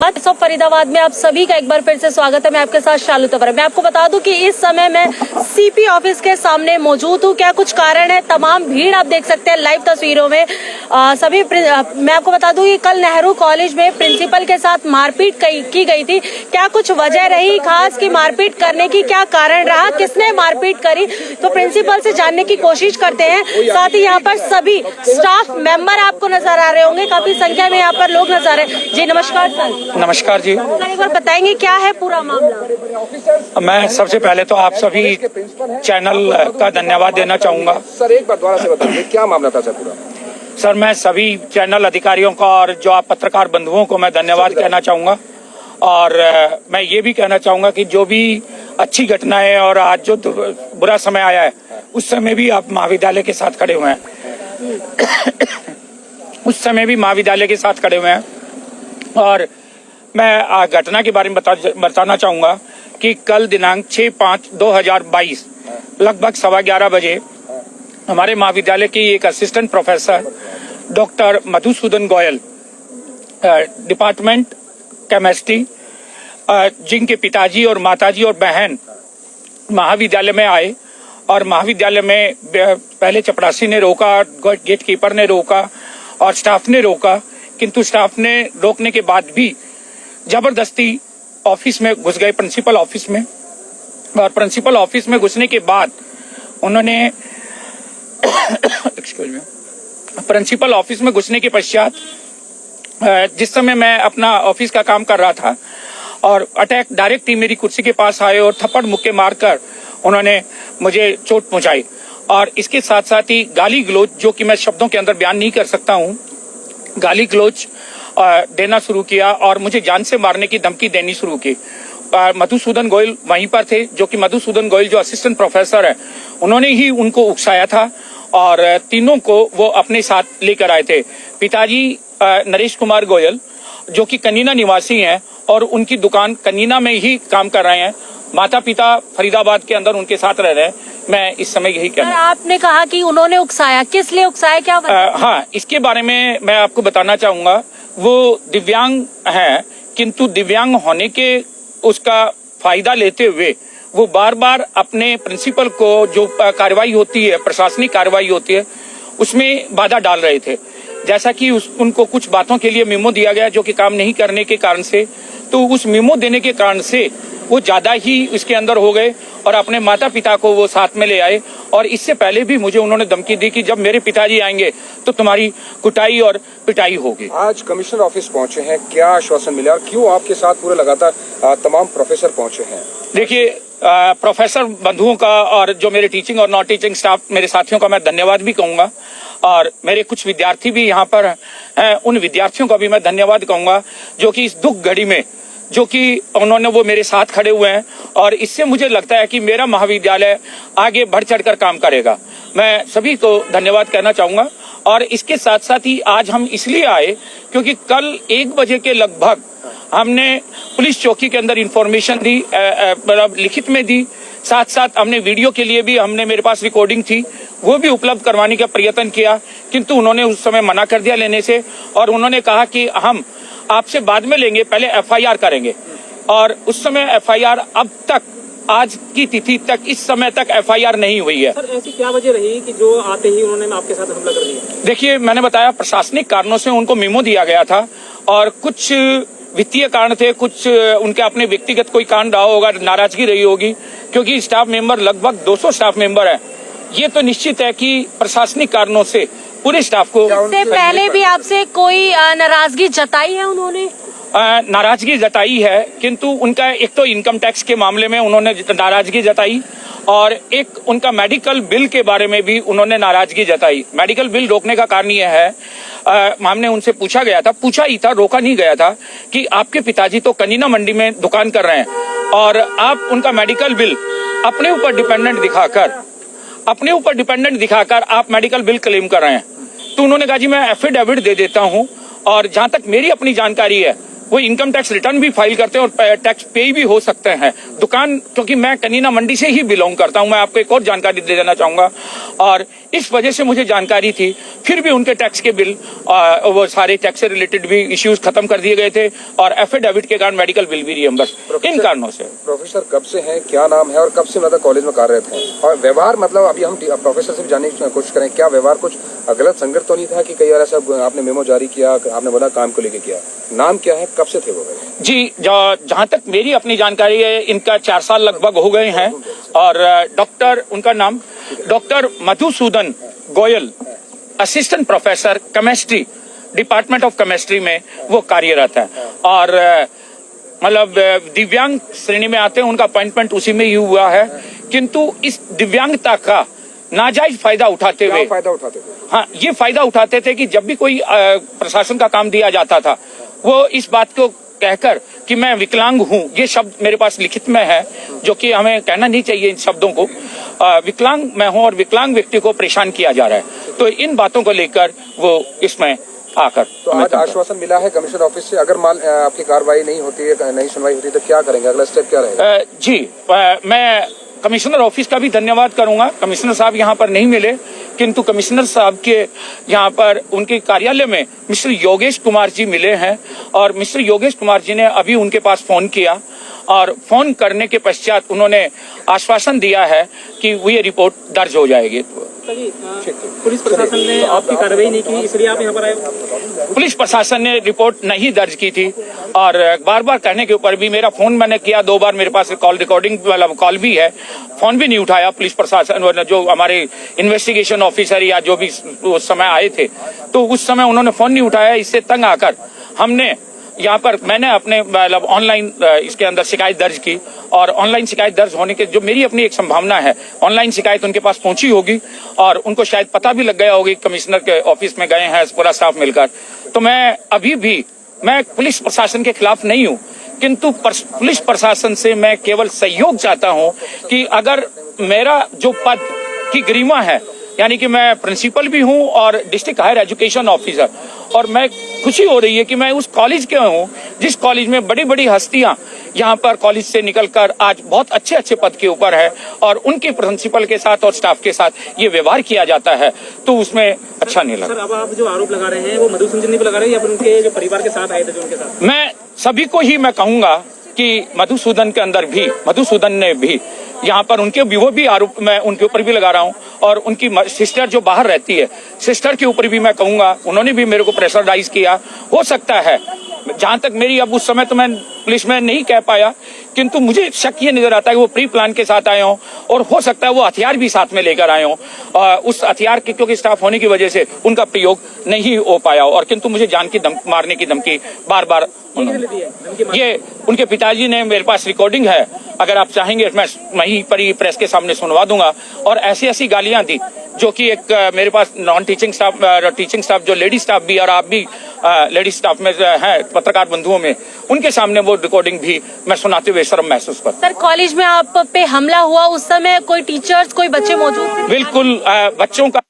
सब फरीदाबाद में आप सभी का एक बार फिर से स्वागत है। मैं आपके साथ शालू तंवर। मैं आपको बता दूं कि इस समय मैं सीपी ऑफिस के सामने मौजूद हूं। क्या कुछ कारण है, तमाम भीड़ आप देख सकते हैं लाइव तस्वीरों में। मैं आपको बता दूं कि कल नेहरू कॉलेज में प्रिंसिपल के साथ मारपीट की गई थी। क्या कुछ वजह रही खास की मारपीट करने की, क्या कारण रहा, किसने मारपीट करी, तो प्रिंसिपल से जानने की कोशिश करते हैं। साथ ही यहाँ पर सभी स्टाफ मेंबर आपको नजर आ रहे होंगे, काफी संख्या में यहाँ पर लोग नजर आ रहे हैं। जी नमस्कार सर। नमस्कार जी। सर एक बार बताएंगे क्या है पूरा मामला? मैं सबसे पहले तो आप सभी चैनल का धन्यवाद देना चाहूंगा। सर एक बार दोबारा से बताइए क्या मामला था सर पूरा? सर मैं सभी चैनल अधिकारियों का और जो आप पत्रकार बंधुओं को मैं धन्यवाद कहना चाहूंगा। और मैं ये भी कहना चाहूंगा कि जो भी अच्छी घटनाएं और आज जो बुरा समय आया है उस समय भी आप महाविद्यालय के साथ खड़े हुए हैं उस समय भी महाविद्यालय के साथ खड़े हुए हैं। और मैं घटना के बारे में बताना चाहूंगा कि कल दिनांक 6/5/2022 लगभग 11:15 बजे हमारे महाविद्यालय की एक assistant professor doctor Madhusudan Goyal, department chemistry, जिनके पिताजी और माताजी और बहन महाविद्यालय में आए और महाविद्यालय में पहले चपरासी ने रोका, गेट कीपर ने रोका और स्टाफ ने रोका, किंतु स्टाफ ने रोकने के बाद भी जबरदस्ती ऑफिस में घुस गए, प्रिंसिपल ऑफिस में। और प्रिंसिपल ऑफिस में घुसने के बाद उन्होंने प्रिंसिपल ऑफिस में घुसने के पश्चात जिस समय मैं अपना ऑफिस का काम कर रहा था और अटैक डायरेक्ट ही मेरी कुर्सी के पास आए और थप्पड़ मुक्के मारकर उन्होंने मुझे चोट पहुंचाई। और इसके साथ साथ ही गाली गलौज, जो कि मैं शब्दों के अंदर बयान नहीं कर सकता हूं, गाली गलौज देना शुरू किया और मुझे जान से मारने की धमकी देनी शुरू की। मधुसूदन गोयल वहीं पर थे, जो कि मधुसूदन गोयल जो असिस्टेंट प्रोफेसर है, उन्होंने ही उनको उकसाया था और तीनों को वो अपने साथ लेकर आए थे। पिताजी नरेश कुमार गोयल जो कि कनीना निवासी हैं और उनकी दुकान कनीना में ही काम कर रहे हैं। माता पिता फरीदाबाद के अंदर उनके साथ रह रहे हैं। मैं इस समय यही कहना। आपने कहा कि उन्होंने उकसाया, किस लिए उकसाया, क्या हाँ, इसके बारे में मैं आपको बताना चाहूंगा। वो दिव्यांग हैं, किंतु दिव्यांग होने के उसका फायदा लेते हुए वो बार बार अपने प्रिंसिपल को जो कार्रवाई होती है, प्रशासनिक कार्रवाई होती है, उसमें बाधा डाल रहे थे। जैसा कि उनको कुछ बातों के लिए मेमो दिया गया जो कि काम नहीं करने के कारण से, तो उस मेमो देने के कारण से वो ज्यादा ही इसके अंदर हो गए और अपने माता पिता को वो साथ में ले आए। और इससे पहले भी मुझे उन्होंने धमकी दी कि जब मेरे पिताजी आएंगे तो तुम्हारी कुटाई और पिटाई होगी। आज कमिश्नर ऑफिस पहुंचे हैं, क्या आश्वासन मिला और क्यों आपके साथ पूरे लगातार तमाम प्रोफेसर पहुंचे हैं? देखिए, प्रोफेसर बंधुओं का और जो मेरे टीचिंग और नॉन टीचिंग स्टाफ मेरे साथियों का मैं धन्यवाद भी कहूंगा। और मेरे कुछ विद्यार्थी भी यहाँ पर हैं, उन विद्यार्थियों का भी मैं धन्यवाद कहूंगा जो कि इस दुख घड़ी में जो कि उन्होंने वो मेरे साथ खड़े हुए हैं। और इससे मुझे लगता है कि मेरा महाविद्यालय आगे बढ़ चढ़कर काम करेगा। मैं सभी को धन्यवाद कहना चाहूंगा। और इसके साथ साथ ही आज हम इसलिए आए क्योंकि कल 1 बजे के लगभग हमने पुलिस चौकी के अंदर इंफॉर्मेशन दी, लिखित में दी। साथ साथ हमने वीडियो के लिए भी, हमने मेरे पास रिकॉर्डिंग थी, वो भी उपलब्ध करवाने का प्रयत्न किया, किंतु उन्होंने उस समय मना कर दिया लेने से। और उन्होंने कहा कि हम आपसे बाद में लेंगे, पहले एफआईआर करेंगे। और उस समय एफआईआर अब तक, आज की तिथि तक, इस समय तक एफआईआर नहीं हुई है। सर ऐसी क्या वजह रही कि जो आते ही उन्होंने आपके साथ हमला कर दिया? देखिए, मैंने बताया प्रशासनिक कारणों से उनको मेमो दिया गया था और कुछ वित्तीय कारण थे, कुछ उनके अपने व्यक्तिगत कोई कारण रहा होगा, नाराजगी रही होगी, क्योंकि स्टाफ मेंबर लगभग 200 स्टाफ मेंबर है। ये तो निश्चित है कि प्रशासनिक कारणों से पूरे स्टाफ को। इससे पहले भी आपसे कोई नाराजगी जताई है उन्होंने? नाराजगी जताई है, किंतु उनका एक तो इनकम टैक्स के मामले में उन्होंने नाराजगी जताई और एक उनका मेडिकल बिल के बारे में भी उन्होंने नाराजगी जताई। मेडिकल बिल रोकने का कारण यह है, हमने उनसे पूछा ही था, रोका नहीं गया था कि आपके पिताजी तो कनीना मंडी में दुकान कर रहे हैं और आप उनका मेडिकल बिल अपने ऊपर डिपेंडेंट दिखाकर आप मेडिकल बिल क्लेम कर रहे हैं। तो उन्होंने कहा जी मैं एफिडेविट दे देता हूं और जहां तक मेरी अपनी जानकारी है वो इनकम टैक्स रिटर्न भी फाइल करते हैं और टैक्स पे भी हो सकते हैं। दुकान, क्योंकि मैं कनीना मंडी से ही बिलोंग करता हूं, मैं आपको एक और जानकारी दे देना चाहूंगा, और इस वजह से मुझे जानकारी थी। फिर भी उनके टैक्स के बिल, वो सारे टैक्स से रिलेटेड भी इश्यूज खत्म कर दिए गए थे, और एफिडेविट के कारण मेडिकल बिल भी रियम्बर्स, इन कारणों से। प्रोफेसर कब से हैं, क्या नाम है और कब से मतलब कॉलेज में कार्यरत हैं? और व्यवहार, मतलब अभी हम प्रोफेसर से भी जानने की कोशिश करें, क्या व्यवहार कुछ गलत संगत तो नहीं था कि कई बार ऐसा आपने मेमो जारी किया, आपने बोला काम को लेके किया? नाम क्या है, कब से थे वो? जी, जहां तक मेरी अपनी जानकारी है, इनका 4 साल लगभग हो गए हैं, और डॉक्टर, उनका नाम doctor Madhusudan Goyal, assistant professor chemistry, department of chemistry में वो कार्यरत है। और मतलब दिव्यांग श्रेणी में आते हैं, उनका अपॉइंटमेंट उसी में ही हुआ है, किंतु इस दिव्यांगता का नाजायज फायदा उठाते हुए, हाँ, ये फायदा उठाते थे कि जब भी कोई प्रशासन का काम दिया जाता था, वो इस बात को कहकर कि मैं विकलांग हूं, ये शब्द मेरे पास लिखित में है, जो कि हमें कहना नहीं चाहिए इन शब्दों को, विकलांग मैं हूं और विकलांग व्यक्ति को परेशान किया जा रहा है। तो इन बातों को लेकर वो इसमें आकर, तो आज आश्वासन मिला है कमिश्नर ऑफिस से, अगर मान आपकी कार्रवाई नहीं होती है, नहीं सुनवाई होती, तो क्या करेंगे, अगला स्टेप क्या रहेगा? जी, मैं कमिश्नर ऑफिस का भी धन्यवाद करूंगा। कमिश्नर साहब यहाँ पर नहीं मिले, किंतु कमिश्नर साहब के यहाँ पर उनके कार्यालय में मिस्टर योगेश कुमार जी मिले हैं, और मिस्टर योगेश कुमार जी ने अभी उनके पास फोन किया, और फोन करने के पश्चात उन्होंने आश्वासन दिया है कि ये रिपोर्ट दर्ज हो जाएगी। पुलिस प्रशासन ने आपकी कार्रवाई नहीं की, इसलिए आप यहाँ पर आए? पुलिस प्रशासन ने रिपोर्ट नहीं दर्ज की थी, और बार बार कहने के ऊपर भी मेरा फोन मैंने किया 2 बार, मेरे पास कॉल रिकॉर्डिंग वाला कॉल भी है, फोन भी नहीं उठाया पुलिस प्रशासन, जो हमारे इन्वेस्टिगेशन ऑफिसर या जो भी उस समय आए थे, तो उस समय उन्होंने फोन नहीं उठाया। इससे तंग आकर हमने यहाँ पर, मैंने अपने मतलब ऑनलाइन इसके अंदर शिकायत दर्ज की, और ऑनलाइन शिकायत दर्ज होने के जो मेरी अपनी एक संभावना है, ऑनलाइन शिकायत उनके पास पहुंची होगी, और उनको शायद पता भी लग गया होगी, कमिश्नर के ऑफिस में गए हैं पूरा स्टाफ मिलकर। तो मैं अभी भी, मैं पुलिस प्रशासन के खिलाफ नहीं हूं, किंतु पुलिस प्रशासन से मैं केवल सहयोग चाहता हूं कि अगर मेरा जो पद की गरिमा है, यानी कि मैं प्रिंसिपल भी हूं और डिस्ट्रिक्ट हायर एजुकेशन ऑफिसर, और मैं खुशी हो रही है कि मैं उस कॉलेज के हूं जिस कॉलेज में बड़ी बड़ी हस्तियां यहाँ पर कॉलेज से निकलकर आज बहुत अच्छे अच्छे पद के ऊपर है, और उनके प्रिंसिपल के साथ और स्टाफ के साथ ये व्यवहार किया जाता है, तो उसमें अच्छा नहीं लगा। सर, अब आप जो आरोप लगा रहे हैं वो मधुसूदन जी पे लगा रहे हैं या फिर उनके जो परिवार के साथ आए थे, जो उनके साथ? मैं सभी को ही मैं कहूंगा कि मधुसूदन के अंदर भी, मधुसूदन ने भी यहाँ पर उनके भी, वो भी आरोप मैं उनके ऊपर भी लगा रहा हूँ, और उनकी सिस्टर जो बाहर रहती है, सिस्टर के ऊपर भी मैं कहूंगा, उन्होंने भी मेरे को प्रेशराइज किया। हो सकता है, जहां तक मेरी, अब उस समय तो मैं पुलिस में नहीं कह पाया, किंतु मुझे शक ये नजर आता है कि वो प्री प्लान के साथ आए हों, और हो सकता है वो हथियार भी साथ में लेकर आए हों। उस हथियार के क्योंकि स्टाफ होने की वजह से उनका प्रयोग नहीं हो पाया, और किंतु मुझे जान की मारने की धमकी बार बार, ये उनके पिताजी ने, मेरे पास रिकॉर्डिंग है, अगर आप चाहेंगे मैं वहीं पर ही प्रेस के सामने सुनवा दूंगा। और ऐसी ऐसी गालियां दी जो कि एक मेरे पास non teaching staff, teaching staff जो लेडी स्टाफ भी, और आप भी लेडी स्टाफ में हैं, पत्रकार बंधुओं में, उनके सामने वो रिकॉर्डिंग भी मैं सुनाते हुए शर्म महसूस करता। सर, कॉलेज में आप पे हमला हुआ, उस समय कोई टीचर्स, कोई बच्चे मौजूद थे? बिल्कुल, बच्चों का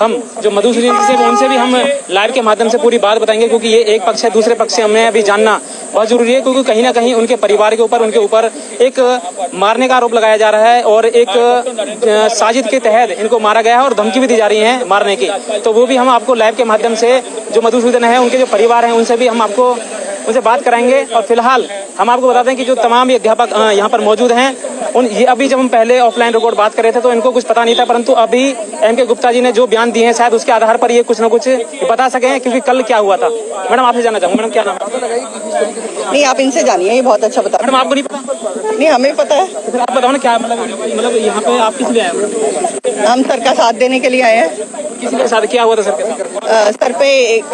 हम जो मधुसूदन जी से, उनसे भी हम लाइव के माध्यम से पूरी बात बताएंगे, क्योंकि ये एक पक्ष है, दूसरे पक्ष से हमें अभी जानना बहुत जरूरी है, क्योंकि कहीं ना कहीं उनके परिवार के ऊपर, उनके ऊपर एक मारने का आरोप लगाया जा रहा है, और एक साजिद के तहत इनको मारा गया है, और धमकी भी दी जा रही है मारने की। तो वो भी हम आपको लाइव के माध्यम से, जो मधुसूदन है, उनके जो परिवार है, उनसे भी हम आपको उनसे बात कराएंगे। और फिलहाल हम आपको बता दें कि जो तमाम ये अध्यापक यहाँ पर मौजूद हैं, ये अभी जब हम पहले ऑफलाइन रिकॉर्ड बात कर रहे थे तो इनको कुछ पता नहीं था, परंतु अभी एम.के. गुप्ता जी ने जो बयान दिए हैं, शायद उसके आधार पर ये कुछ न कुछ बता सके हैं, क्योंकि कल क्या हुआ था। मैडम, आपसे जानना चाहूँगा, मैडम क्या नाम है? नहीं, आप इनसे जानिए, ये बहुत अच्छा बता। मैडम, आपको नहीं पता? नहीं, हमें पता है। तो फिर आप बताओ ना, क्या मतलब यहाँ पे आप किस लिए आए हो? हम सर का साथ देने के लिए आए हैं। किसी के साथ क्या हुआ था? सर के साथ सर पे एक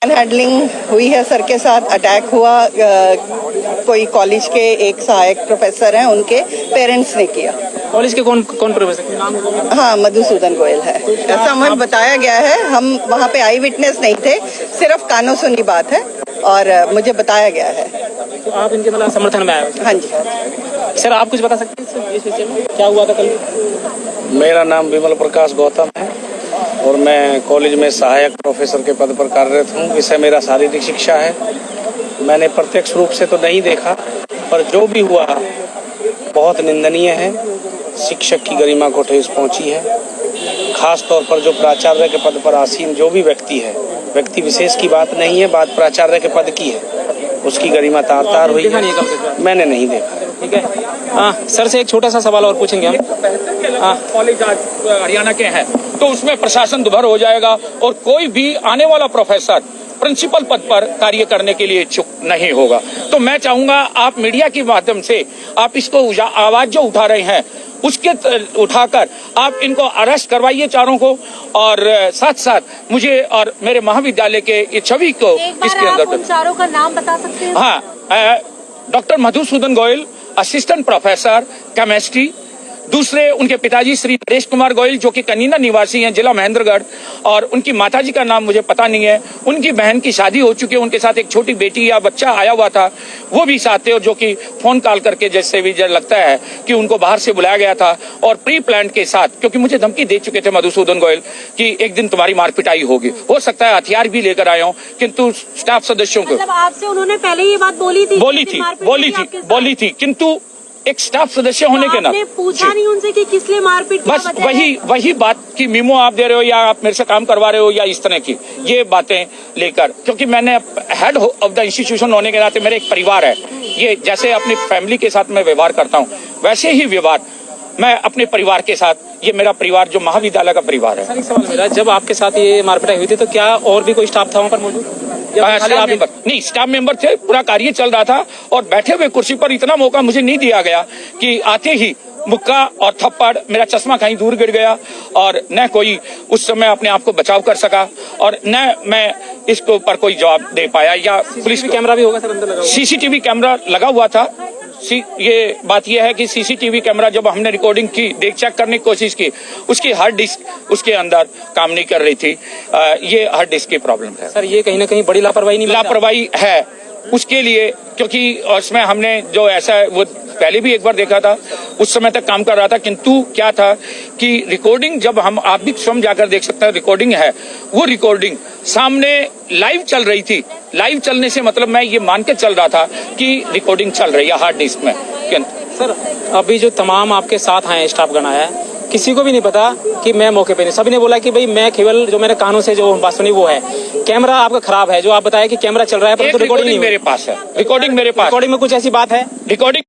हैंडलिंग हुई है, सर के साथ अटैक हुआ, कोई कॉलेज के एक सहायक प्रोफेसर हैं, उनके पेरेंट्स ने किया। कॉलेज के कौन प्रोफेसर? नाम? हाँ, मधुसूदन गोयल है, ऐसा हमें बताया गया है। हम वहाँ पे आई विटनेस नहीं थे, सिर्फ कानों सुनी बात है, और मुझे बताया गया है। तो आप इनके मतलब समर्थन में आए हो? हाँ जी। सर, आप कुछ बता सकते हैं इस विषय में, क्या हुआ था कल? मेरा नाम विमल प्रकाश गौतम है, और मैं कॉलेज में सहायक प्रोफेसर के पद पर कार्यरत हूँ। विषय मेरा शारीरिक शिक्षा है। मैंने प्रत्यक्ष रूप से तो नहीं देखा, पर जो भी हुआ बहुत निंदनीय है। शिक्षक की गरिमा को ठेस पहुंची है। खास तौर पर जो प्राचार्य के पद पर आसीन जो भी व्यक्ति है, व्यक्ति विशेष की बात नहीं है, बात प्राचार्य के पद की है, उसकी गरिमा तार-तार हुई है। मैंने नहीं देखा। ठीक है। सर से एक छोटा सा सवाल और पूछेंगे हम। कॉलेज आज हरियाणा के हैं तो उसमें प्रशासन दुभर हो जाएगा और कोई भी आने वाला प्रोफेसर प्रिंसिपल पद पर कार्य करने के लिए इच्छुक नहीं होगा। तो मैं चाहूंगा आप मीडिया के माध्यम से आप इसको आवाज जो उठा रहे हैं उसके उठाकर आप इनको अरेस्ट करवाइए चारों को, और साथ साथ मुझे और मेरे महाविद्यालय के छवि को इसके अंदर उन चारों का नाम बता सकते हैं? हाँ, doctor Madhusudan Goyal, assistant professor chemistry. दूसरे उनके पिताजी श्री नरेश कुमार गोयल जो कि कनीना निवासी हैं, जिला महेंद्रगढ़, और उनकी माताजी का नाम मुझे पता नहीं है। उनकी बहन की शादी हो चुकी है, उनके साथ एक छोटी बेटी या बच्चा आया हुआ था, वो भी साथ थे, और जो कि फोन कॉल करके जैसे भी लगता है कि उनको बाहर से बुलाया गया था और प्री प्लान के साथ, क्योंकि मुझे धमकी दे चुके थे मधुसूदन गोयल कि एक दिन तुम्हारी मार पिटाई होगी। हो सकता है हथियार भी लेकर आए हों, किंतु स्टाफ सदस्यों को मतलब आपसे उन्होंने पहले ये बात बोली थी, किंतु एक स्टाफ सदस्य होने के नाते पूछा नहीं उनसे कि किस लिए मारपीट, बस वही बात की मीमो आप दे रहे हो या आप मेरे से काम करवा रहे हो या इस तरह की ये बातें लेकर, क्योंकि मैंने हेड ऑफ द इंस्टीट्यूशन होने के नाते मेरे एक परिवार है, ये जैसे अपनी फैमिली के साथ मैं व्यवहार करता हूँ वैसे ही व्यवहार मैं अपने परिवार के साथ, ये मेरा परिवार जो महाविद्यालय का परिवार है। सर एक सवाल मेरा, जब आपके साथ ये मारपिटाई हुई थी तो क्या और भी कोई स्टाफ था वहाँ पर मौजूद? स्टाफ मेंबर थे, पूरा कार्य चल रहा था और बैठे हुए कुर्सी पर इतना मौका मुझे नहीं दिया गया कि आते ही मुक्का और थप्पड़, मेरा चश्मा कहीं दूर गिर गया और न कोई उस समय अपने आप को बचाव कर सका और न मैं इसके ऊपर कोई जवाब दे पाया। या पुलिस कैमरा भी होगा सर अंदर लगा हुआ? सीसीटीवी कैमरा लगा हुआ था। ये बात यह है कि सीसीटीवी कैमरा जब हमने रिकॉर्डिंग की, चेक करने की कोशिश की, उसकी हार्ड डिस्क उसके अंदर काम नहीं कर रही थी। ये हार्ड डिस्क की प्रॉब्लम है सर। ये कहीं ना कहीं बड़ी लापरवाही है उसके लिए, क्योंकि उसमें हमने जो ऐसा वो पहले भी एक बार देखा था, उस समय तक काम कर रहा था, किंतु क्या था कि रिकॉर्डिंग जब आप भी स्वयं जाकर देख सकते हैं, रिकॉर्डिंग है, वो रिकॉर्डिंग सामने लाइव चल रही थी। लाइव चलने से मतलब मैं ये मान के चल रहा था कि रिकॉर्डिंग चल रही है हार्ड डिस्क में। सर अभी जो तमाम आपके साथ आए स्टाफगण आया है, किसी को भी नहीं पता कि मैं मौके पे नहीं, सभी ने बोला कि भाई मैं केवल जो मेरे कानों से जो बात सुनी वो है। कैमरा आपका खराब है, जो आप बताया कि कैमरा चल रहा है, परंतु रिकॉर्डिंग मेरे पास है। रिकॉर्डिंग मेरे पास, रिकॉर्डिंग में कुछ ऐसी बात है? रिकॉर्डिंग